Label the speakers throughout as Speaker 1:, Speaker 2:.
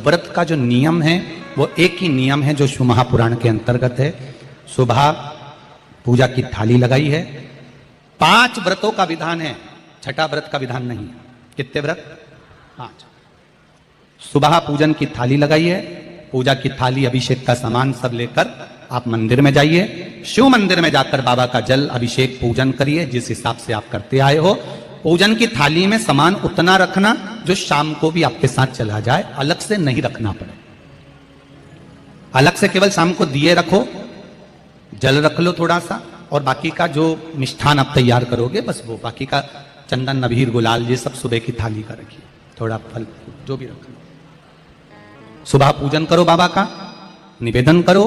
Speaker 1: व्रत का जो नियम है वो एक ही नियम है जो शिव महापुराण के अंतर्गत है। सुबह पूजा की थाली लगाई है। 5 व्रतों का विधान है, छठा व्रत का विधान नहीं है। कितने व्रत? 5। सुबह पूजन की थाली लगाई है। पूजा की थाली, अभिषेक का सामान सब लेकर आप मंदिर में जाइए। शिव मंदिर में जाकर बाबा का जल अभिषेक पूजन करिए जिस हिसाब से आप करते आए हो। पूजन की थाली में सामान उतना रखना जो शाम को भी आपके साथ चला जाए, अलग से नहीं रखना पड़े। अलग से केवल शाम को दिए रखो, जल रख लो थोड़ा सा, और बाकी का जो मिष्ठान आप तैयार करोगे बस वो, बाकी का चंदन नबीर गुलाल ये सब सुबह की थाली का रखिए, थोड़ा फल जो भी रख लो। सुबह पूजन करो, बाबा का निवेदन करो,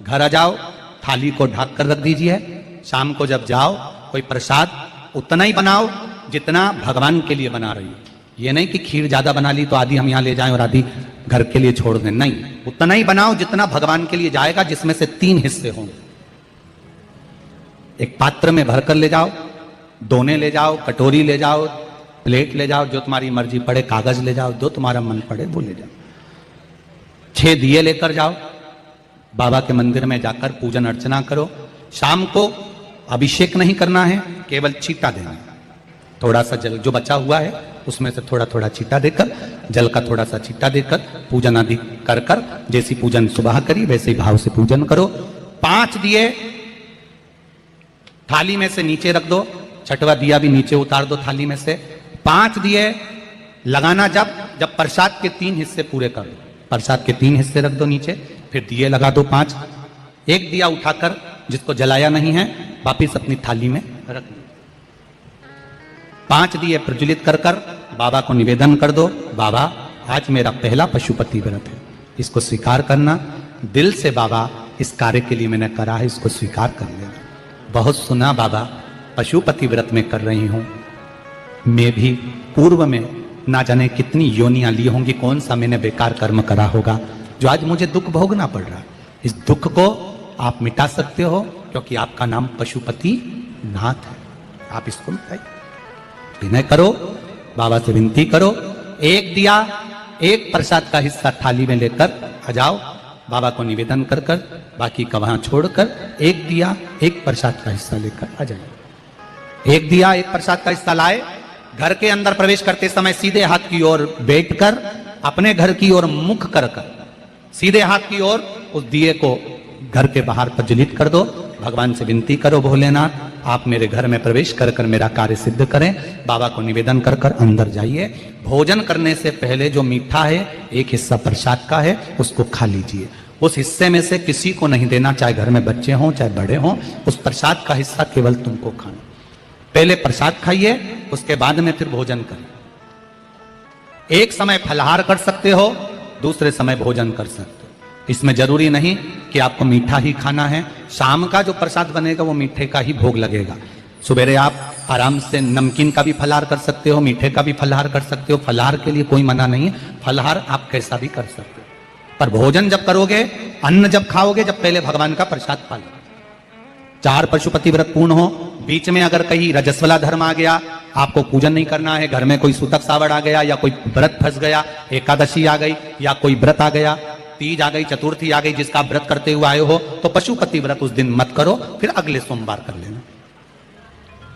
Speaker 1: घर आ जाओ, थाली को ढक कर रख दीजिए। शाम को जब जाओ कोई प्रसाद उतना ही बनाओ जितना भगवान के लिए बना रही हो। ये नहीं कि खीर ज्यादा बना ली तो आधी हम यहां ले जाएं और आधी घर के लिए छोड़ दें, नहीं, उतना ही बनाओ जितना भगवान के लिए जाएगा, जिसमें से 3 हिस्से होंगे। एक पात्र में भरकर ले जाओ, दोने ले जाओ, कटोरी ले जाओ, प्लेट ले जाओ, जो तुम्हारी मर्जी पड़े, कागज ले जाओ, जो तुम्हारा मन पड़े वो ले जाओ। 6 दिए लेकर जाओ, बाबा के मंदिर में जाकर पूजन अर्चना करो। शाम को अभिषेक नहीं करना है, केवल छींटा देना है। थोड़ा सा जल जो बचा हुआ है उसमें से थोड़ा थोड़ा छींटा देकर, जल का थोड़ा सा छींटा देकर पूजन आदि कर कर, जैसी पूजन सुबह करी वैसे ही भाव से पूजन करो। 5 दिए थाली में से नीचे रख दो, छठवा दिया भी नीचे उतार दो थाली में से। 5 दिए लगाना जब प्रसाद के 3 हिस्से पूरे कर दो, प्रसाद के 3 हिस्से रख दो नीचे, फिर दिए लगा दो 5। एक दिया उठाकर जिसको जलाया नहीं है वापिस अपनी थाली में रख दो। 5 दिए प्रज्वलित कर कर बाबा को निवेदन कर दो, बाबा आज मेरा पहला पशुपति व्रत है, इसको स्वीकार करना। दिल से बाबा इस कार्य के लिए मैंने करा है, इसको स्वीकार कर लेना। बहुत सुना बाबा पशुपति व्रत में कर रही हूं, मैं भी पूर्व में ना जाने कितनी योनियां ली होंगी, कौन सा मैंने बेकार कर्म करा होगा जो आज मुझे दुख भोगना पड़ रहा है। इस दुख को आप मिटा सकते हो क्योंकि आपका नाम पशुपति नाथ है। आप इसको मिटाइए, विनय करो, बाबा से विनती करो। एक दिया, एक प्रसाद का हिस्सा थाली में लेकर आ जाओ, बाबा को निवेदन कर कर, बाकी का वहां छोड़कर एक दिया, एक प्रसाद का हिस्सा लेकर आ जाइए। एक दिया, एक प्रसाद का हिस्सा लाए, घर के अंदर प्रवेश करते समय सीधे हाथ की ओर बैठकर, अपने घर की ओर मुख कर कर सीधे हाथ की ओर उस दिए को घर के बाहर प्रज्वलित कर दो। भगवान से विनती करो, भोलेनाथ आप मेरे घर में प्रवेश कर कर मेरा कार्य सिद्ध करें। बाबा को निवेदन कर कर अंदर जाइए। भोजन करने से पहले जो मीठा है, एक हिस्सा प्रसाद का है, उसको खा लीजिए। उस हिस्से में से किसी को नहीं देना, चाहे घर में बच्चे हों चाहे बड़े हों। उस प्रसाद का हिस्सा केवल तुमको खाना। पहले प्रसाद खाइए, उसके बाद में फिर भोजन करिए। एक समय फलाहार कर सकते हो, दूसरे समय भोजन कर सकते हो। इसमें जरूरी नहीं कि आपको मीठा ही खाना है। शाम का जो प्रसाद बनेगा वो मीठे का ही भोग लगेगा। सुबेरे आप आराम से नमकीन का भी फलाहार कर सकते हो, मीठे का भी फलाहार कर सकते हो। फलाहार के लिए कोई मना नहीं है, फलाहार आप कैसा भी कर सकते हो। पर भोजन जब करोगे, अन्न जब खाओगे, जब पहले भगवान का प्रसाद खा लो। 4 पशुपति व्रत पूर्ण हो, बीच में अगर कहीं रजस्वला धर्म आ गया, आपको पूजन नहीं करना है, घर में कोई सूतक सावड़ आ गया, या कोई व्रत फंस गया, एकादशी आ गई, या कोई व्रत आ गया, तीज आ गई, चतुर्थी आ गई, जिसका व्रत करते हुए आए हो, तो पशुपति व्रत उस दिन मत करो, फिर अगले सोमवार कर लेना।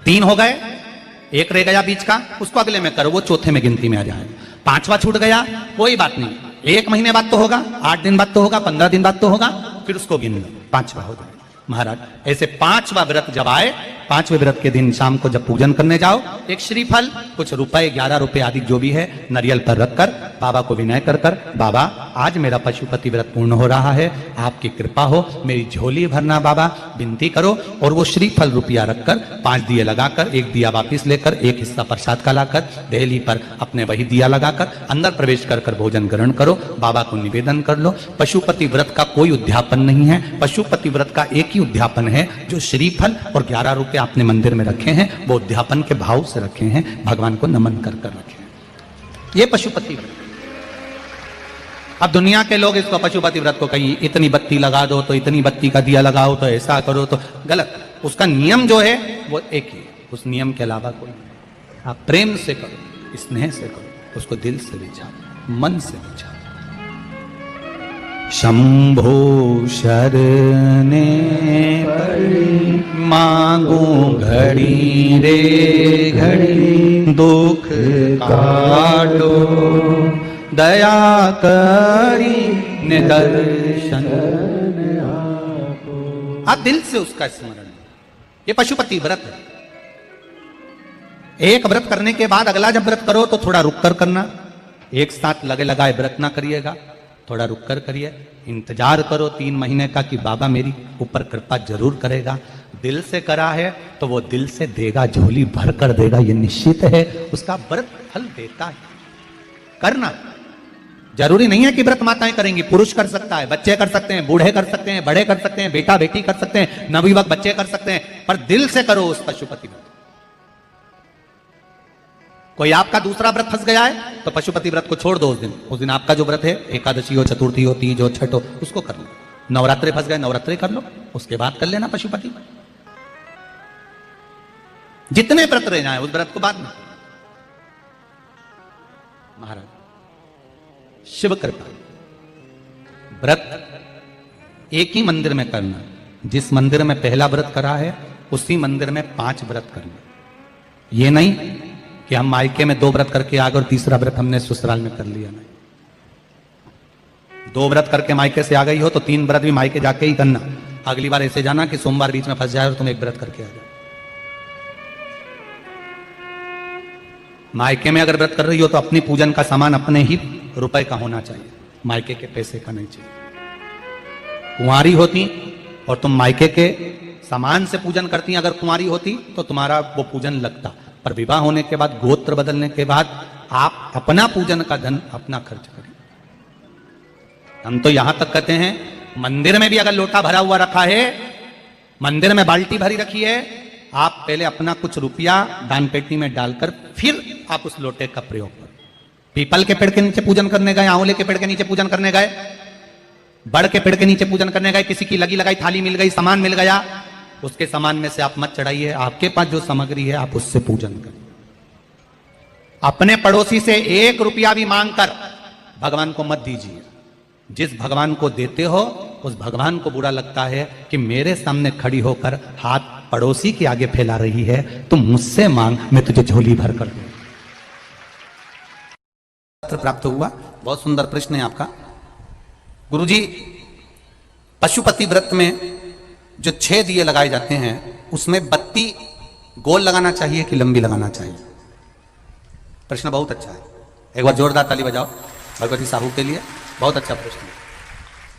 Speaker 1: 3 हो गए, एक रह गया बीच का, उसको अगले में करो, वो चौथे में गिनती में आ जाएगा। 5वां छूट गया, कोई बात नहीं, 1 महीने बाद तो होगा, 8 दिन बाद तो होगा, 15 दिन बाद तो होगा, फिर उसको गिन लो, 5वां हो जाएगा। महाराज ऐसे 5वां व्रत जब आए, 5वें व्रत के दिन शाम को जब पूजन करने जाओ, एक श्रीफल, कुछ रुपए, 11 रुपए आदि जो भी है, नारियल पर रखकर बाबा को विनय कर कर, बाबा आज मेरा पशुपति व्रत पूर्ण हो रहा है, आपकी कृपा हो, मेरी झोली भरना बाबा, विनती करो। और वो श्रीफल रुपया रखकर 5 दिए लगाकर, एक दिया वापिस लेकर, एक हिस्सा प्रसाद का लाकर देहली पर अपने वही दिया लगाकर अंदर प्रवेश कर कर भोजन ग्रहण करो। बाबा को निवेदन कर लो। पशुपति व्रत का कोई उद्यापन नहीं है, पशुपति व्रत का एक ही उद्यापन है, जो श्रीफल और 11 रुपए आपने मंदिर में रखे हैं, वो उद्यापन के भाव से रखे हैं, भगवान को नमन कर कर रखे हैं। ये पशुपति व्रत। अब दुनिया के लोग इसको पशुपति व्रत को कहीं इतनी बत्ती लगा दो, तो इतनी बत्ती का दिया लगाओ, तो ऐसा करो, तो गलत। उसका नियम जो है वो एक ही, उस नियम के अलावा कोई नहीं। आप प्रेम से करो, स्नेह से करो, उसको दिल से विचारो, मन से विचारो। शंभो शरणे पड़ी, मांगू घड़ी रे घड़ी, दुख काटो दया करी निदर्शन। आप दिल से उसका स्मरण, ये पशुपति व्रत है। एक व्रत करने के बाद अगला जब व्रत करो तो थोड़ा रुक कर करना, एक साथ लगे लगाए व्रत ना करिएगा, थोड़ा रुक कर करिए, इंतजार करो 3 महीने का कि बाबा मेरी ऊपर कृपा जरूर करेगा। दिल से करा है तो वो दिल से देगा, झोली भर कर देगा, ये निश्चित है, उसका व्रत फल देता है। करना जरूरी नहीं है कि व्रत माताएं करेंगी, पुरुष कर सकता है, बच्चे कर सकते हैं, बूढ़े कर सकते हैं, बड़े कर सकते हैं, बेटा बेटी कर सकते हैं, नवयुवक बच्चे कर सकते हैं, पर दिल से करो उस पशुपति व्रत। कोई आपका दूसरा व्रत फंस गया है तो पशुपति व्रत को छोड़ दो। उस दिन आपका जो व्रत है, एकादशी हो, चतुर्थी हो, तीज हो, छठ हो, उसको कर लो। नवरात्रे फंस गए, नवरात्रे कर लो, उसके बाद कर लेना पशुपति। जितने व्रत रह जाए उस व्रत को बाद में। महाराज शिव कृपा, व्रत एक ही मंदिर में करना। जिस मंदिर में पहला व्रत करा है उसी मंदिर में 5 व्रत करना। ये नहीं कि हम मायके में 2 व्रत करके आ गए और तीसरा व्रत हमने ससुराल में कर लिया। नहीं, 2 व्रत करके मायके से आ गई हो तो 3 व्रत भी मायके जाके ही करना। अगली बार ऐसे जाना कि सोमवार बीच में फंस जाए और तुम 1 व्रत करके आ जाओ। मायके में अगर व्रत कर रही हो तो अपनी पूजन का सामान अपने ही रुपए का होना चाहिए, मायके के पैसे का नहीं चाहिए। कुंवारी होती और तुम मायके के सामान से पूजन करती, अगर कुंवारी होती तो तुम्हारा वो पूजन लगता, पर विवाह होने के बाद, गोत्र बदलने के बाद आप अपना पूजन का धन अपना खर्च करें। हम तो यहां तक कहते हैं मंदिर में भी अगर लोटा भरा हुआ रखा है, मंदिर में बाल्टी भरी रखी है, आप पहले अपना कुछ रुपया दान पेटी में डालकर फिर आप उस लोटे का प्रयोग करें। पीपल के पेड़ के नीचे पूजन करने गए, आंवले के पेड़ के नीचे पूजन करने गए, बड़ के पेड़ के नीचे पूजन करने गए, किसी की लगी लगाई थाली मिल गई, सामान मिल गया, उसके सामान में से आप मत चढ़ाइए। आपके पास जो सामग्री है आप उससे पूजन करें। अपने पड़ोसी से 1 रुपया भी मांगकर भगवान को मत दीजिए। जिस भगवान को देते हो उस भगवान को बुरा लगता है कि मेरे सामने खड़ी होकर हाथ पड़ोसी के आगे फैला रही है, तुम मुझसे मांग, मैं तुझे झोली भर कर दूं। प्राप्त हुआ। बहुत सुंदर प्रश्न है आपका गुरुजी। पशुपति व्रत में जो 6 दिए लगाए जाते हैं उसमें बत्ती गोल लगाना चाहिए कि लंबी लगाना चाहिए? प्रश्न बहुत अच्छा है, एक बार जोरदार ताली बजाओ भगवती साहू के लिए। बहुत अच्छा प्रश्न है।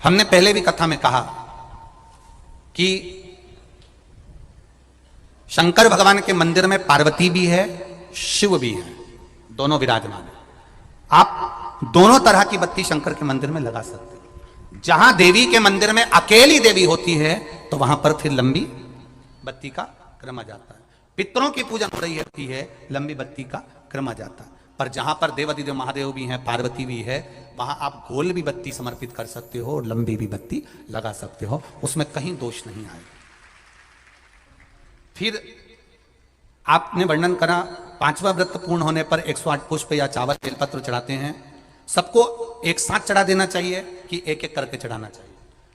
Speaker 1: हमने पहले भी कथा में कहा कि शंकर भगवान के मंदिर में पार्वती भी है, शिव भी है, दोनों विराजमान है। आप दोनों तरह की बत्ती शंकर के मंदिर में लगा सकते हैं। जहां देवी के मंदिर में अकेली देवी होती है तो वहां पर फिर लंबी बत्ती का क्रम आ जाता है। पितरों की पूजन हो रही होती है, लंबी बत्ती का क्रम आ जाता है। पर जहां पर देवादिदेव महादेव भी हैं, पार्वती भी है, वहां आप गोल भी बत्ती समर्पित कर सकते हो और लंबी भी बत्ती लगा सकते हो, उसमें कहीं दोष नहीं आएगा। फिर आपने वर्णन करा 5वां व्रत पूर्ण होने पर 108 पुष्प या चावल बेलपत्र चढ़ाते हैं। सबको एक साथ चढ़ा देना चाहिए कि एक एक करके चढ़ाना चाहिए?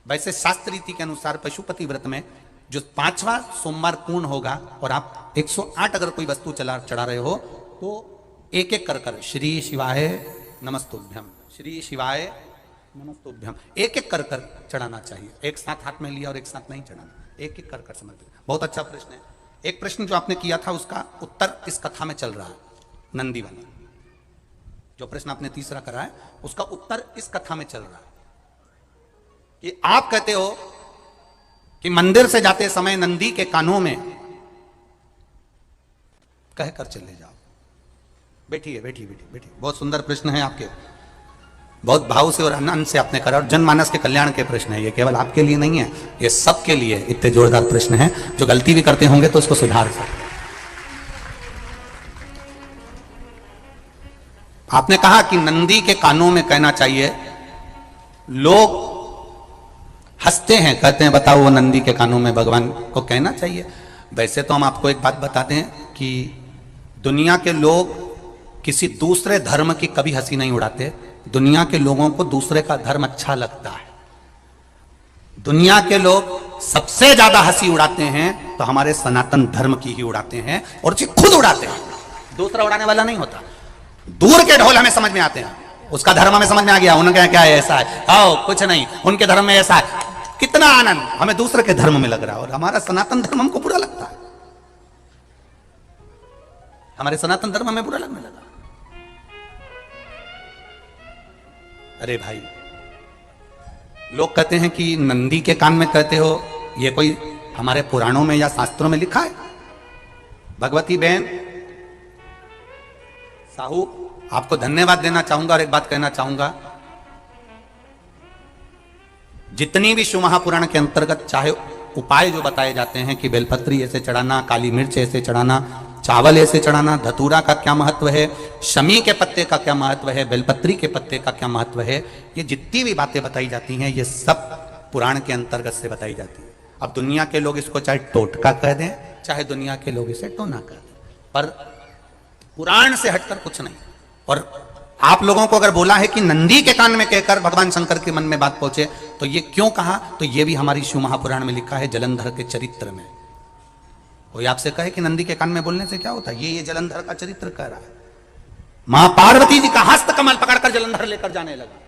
Speaker 1: वैसे शास्त्र रीति के अनुसार पशुपति व्रत में जो 5वां सोमवार पूर्ण होगा और आप 108 अगर कोई वस्तु चढ़ा रहे हो तो एक एक कर श्री शिवाय नमस्तुभ्यम, श्री शिवाय नमस्तुभ्यम, एक एक कर चढ़ाना चाहिए। एक साथ हाथ में लिया और एक साथ नहीं चढ़ाना, एक एक कर समर्पित। बहुत अच्छा प्रश्न है। एक प्रश्न जो आपने किया था उसका उत्तर इस कथा में चल रहा है, नंदी वाला। जो प्रश्न आपने तीसरा करा है उसका उत्तर इस कथा में चल रहा है कि आप कहते हो कि मंदिर से जाते समय नंदी के कानों में कहकर चले जाओ। बैठिए बैठिए बैठिए बैठिए। बहुत सुंदर प्रश्न है आपके, बहुत भाव से और आनंद से आपने करा और जनमानस के कल्याण के प्रश्न है। ये केवल आपके लिए नहीं है, ये सबके लिए इतने जोरदार प्रश्न है। जो गलती भी करते होंगे तो उसको सुधार सकते। आपने कहा कि नंदी के कानों में कहना चाहिए। लोग हंसते हैं, कहते हैं बताओ वो नंदी के कानों में भगवान को कहना चाहिए। वैसे तो हम आपको एक बात बताते हैं कि दुनिया के लोग किसी दूसरे धर्म की कभी हंसी नहीं उड़ाते। दुनिया के लोगों को दूसरे का धर्म अच्छा लगता है। दुनिया के लोग सबसे ज्यादा हंसी उड़ाते हैं तो हमारे सनातन धर्म की ही उड़ाते हैं, और जी खुद उड़ाते हैं, दूसरा उड़ाने वाला नहीं होता। दूर के ढोल हमें समझ में आते हैं, उसका धर्म हमें समझ में आ गया, उनका क्या है, ऐसा है, आओ कुछ नहीं, उनके धर्म में ऐसा है, कितना आनंद हमें दूसरे के धर्म में लग रहा है, और हमारा सनातन धर्म हमको बुरा लगता है, हमारे सनातन धर्म हमें बुरा लगने लगा। अरे भाई, लोग कहते हैं कि नंदी के कान में कहते हो, ये कोई हमारे पुराणों में या शास्त्रों में लिखा है? भगवती बहन साहू, आपको धन्यवाद देना चाहूंगा और एक बात कहना चाहूंगा, जितनी भी शिव महापुराण के अंतर्गत चाहे उपाय जो बताए जाते हैं कि बेलपत्री ऐसे चढ़ाना, काली मिर्च ऐसे चढ़ाना, चावल ऐसे चढ़ाना, धतूरा का क्या महत्व है, शमी के पत्ते का क्या महत्व है, बेलपत्री के पत्ते का क्या महत्व है, ये जितनी भी बातें बताई जाती हैं ये सब पुराण के अंतर्गत से बताई जाती है। अब दुनिया के लोग इसको चाहे टोटका कह दें, चाहे दुनिया के लोग इसे टोना कह दें, पर पुराण से हटकर कुछ नहीं। और आप लोगों को अगर बोला है कि नंदी के कान में कहकर भगवान शंकर के मन में बात पहुंचे, तो ये क्यों कहा, तो ये भी हमारी शिव महापुराण में लिखा है, जलंधर के चरित्र में। कोई आपसे कहे कि नंदी के कान में बोलने से क्या होता है, ये जलंधर का चरित्र कह रहा है। मां पार्वती जी का हस्त कमल पकड़कर जलंधर लेकर जाने लगा।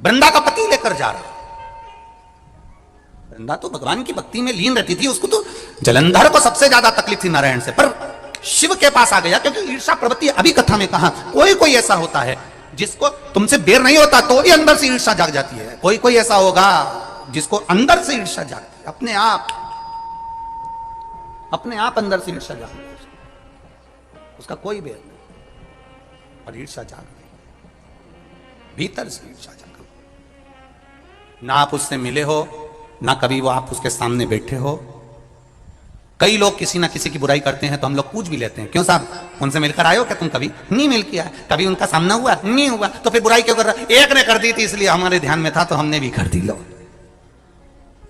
Speaker 1: वृंदा का पति लेकर जा रहा। वृंदा तो भगवान की भक्ति में लीन रहती थी, उसको तो जलंधर को सबसे ज्यादा तकलीफ थी नारायण से, पर शिव के पास आ गया, क्योंकि ईर्षा प्रवृत्ति अभी कथा में कहा, कोई कोई ऐसा होता है जिसको तुमसे बेर नहीं होता तो भी अंदर से ईर्षा जाग जाती है, कोई कोई ऐसा होगा जिसको अंदर से ईर्षा जागती है, अपने आप अंदर से ईर्षा जागती है, उसका कोई बेर नहीं, और ईर्षा जाग गई, भीतर से ईर्षा जाग गई। ना आप उससे मिले हो, ना कभी वो आप उसके सामने बैठे हो। कई लोग किसी ना किसी की बुराई करते हैं तो हम लोग पूछ भी लेते हैं, क्यों साहब उनसे मिलकर आए हो क्या तुम? कभी नहीं मिल किया, कभी उनका सामना हुआ नहीं हुआ, तो फिर बुराई क्यों कर रहा? एक ने कर दी थी इसलिए हमारे ध्यान में था तो हमने भी कर दी। लो,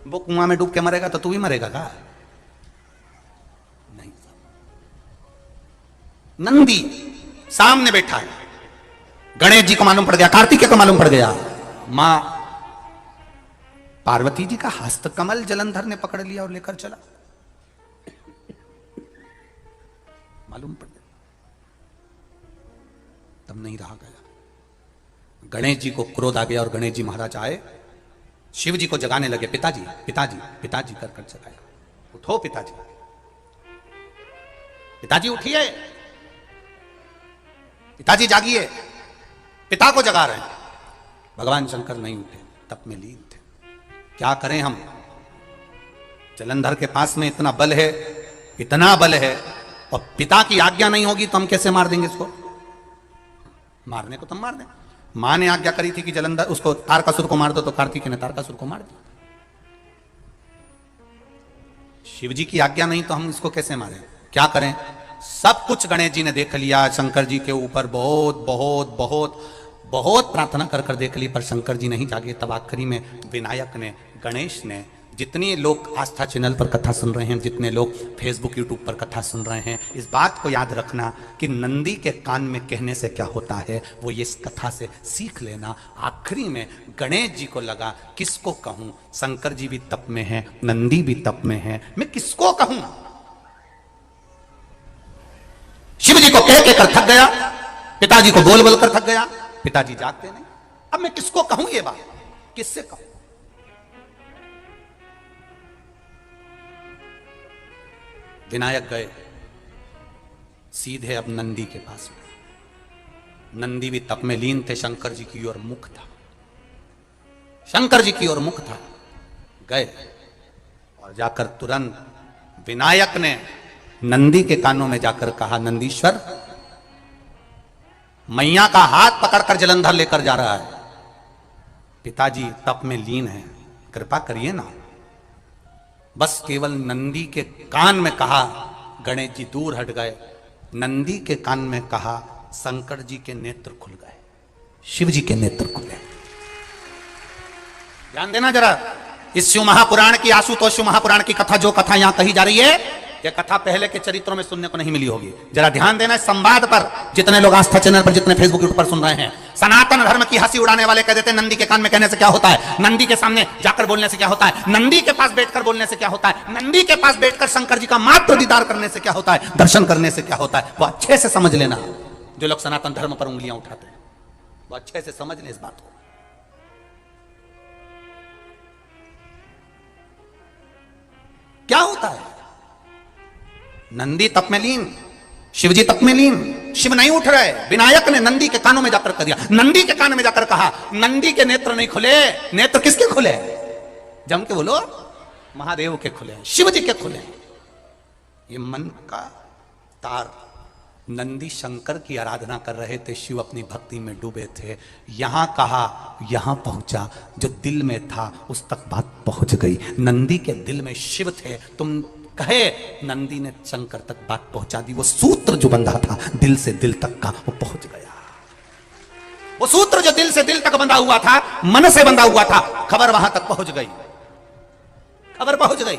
Speaker 1: वो कुआं में डूब के मरेगा तो तू भी मरेगा का? नहीं। नंदी सामने बैठा है, गणेश जी को मालूम पड़ गया, कार्तिकेय को मालूम पड़ गया, मां पार्वती जी का हस्त कमल जलंधर ने पकड़ लिया और लेकर चला, मालूम पड़ गया, तब नहीं रहा गया। गणेश जी को क्रोध आ गया और गणेश जी महाराज आए, शिव जी को जगाने लगे, पिताजी पिताजी पिताजी कर कर जगाया, उठो पिताजी, पिताजी उठिए, पिताजी जागिए, पिता को जगा रहे हैं। भगवान शंकर नहीं उठे, तप में लीन थे। क्या करें हम, जलंधर के पास में इतना बल है, इतना बल है, और पिता की आज्ञा नहीं होगी तो हम कैसे मार देंगे इसको? मारने को तो मार दें। मां ने आज्ञा करी थी कि जलंधर उसको तारकासुर को मार दो, तो कार्तिकेय ने तारकासुर को मार दिया। शिव जी की आज्ञा नहीं तो हम इसको कैसे मारें? क्या करें? सब कुछ गणेश जी ने देख लिया, शंकर जी के ऊपर बहुत बहुत बहुत बहुत प्रार्थना कर कर देख ली, पर शंकर जी नहीं जागे। तब आखिरी में विनायक ने, गणेश ने, जितने लोग आस्था चैनल पर कथा सुन रहे हैं, जितने लोग फेसबुक यूट्यूब पर कथा सुन रहे हैं, इस बात को याद रखना कि नंदी के कान में कहने से क्या होता है, वो ये इस कथा से सीख लेना। आखिरी में गणेश जी को लगा, किसको कहूं, शंकर जी भी तप में है, नंदी भी तप में है, मैं किसको कहूं? शिव जी को कह के कर थक गया, पिताजी को बोल बोल कर थक गया, पिताजी जागते नहीं। अब मैं किसको कहूं ये बात, किससे कहूं? विनायक गए सीधे अब नंदी के पास में। नंदी भी तप में लीन थे, शंकर जी की ओर मुख था, शंकर जी की ओर मुख था। गए और जाकर तुरंत विनायक ने नंदी के कानों में जाकर कहा, नंदीश्वर, मैया का हाथ पकड़कर जलंधर लेकर जा रहा है, पिताजी तप में लीन है, कृपा करिए ना। बस केवल नंदी के कान में कहा, गणेश जी दूर हट गए। नंदी के कान में कहा, शंकर जी के नेत्र खुल गए, शिव जी के नेत्र खुले। ध्यान देना जरा, इस शिव महापुराण की, आशुतोष शिव महापुराण की कथा, जो कथा यहां कही जा रही है, यह कथा पहले के चरित्रों में सुनने को नहीं मिली होगी। जरा ध्यान देना इस संवाद पर, जितने लोग आस्था चैनल पर, जितने फेसबुक पर सुन रहे हैं, सनातन धर्म की हंसी उड़ाने वाले कह देते हैं नंदी के कान में कहने से क्या होता है, नंदी के सामने जाकर बोलने से क्या होता है, नंदी के पास बैठकर बोलने से क्या होता है, नंदी के पास बैठकर शंकर जी का मात्र दीदार करने से क्या होता है, दर्शन करने से क्या होता है। वो अच्छे से समझ लेना, जो लोग सनातन धर्म पर उंगलियां उठाते हैं वो अच्छे से समझ ले इस बात को। क्या होता है, नंदी तप में लीन, शिवजी तप में लीन, शिव नहीं उठ रहे, विनायक ने नंदी के कानों में जाकर कर दिया, नंदी के कान में जाकर कहा, नंदी के नेत्र नहीं खुले, नेत्र किसके खुले, जम के बोलो, महादेव के खुले, शिव जी के खुले। ये मन का तार, नंदी शंकर की आराधना कर रहे थे, शिव अपनी भक्ति में डूबे थे, यहां कहा यहां पहुंचा, जो दिल में था उस तक बात पहुंच गई। नंदी के दिल में शिव थे, तुम कहे नंदी ने शंकर तक बात पहुंचा दी। वो सूत्र जो बंधा था दिल से दिल तक का, वो पहुंच गया। वो सूत्र जो दिल से दिल तक बंधा हुआ था, मन से बंधा हुआ था, खबर वहां तक पहुंच गई, खबर पहुंच गई।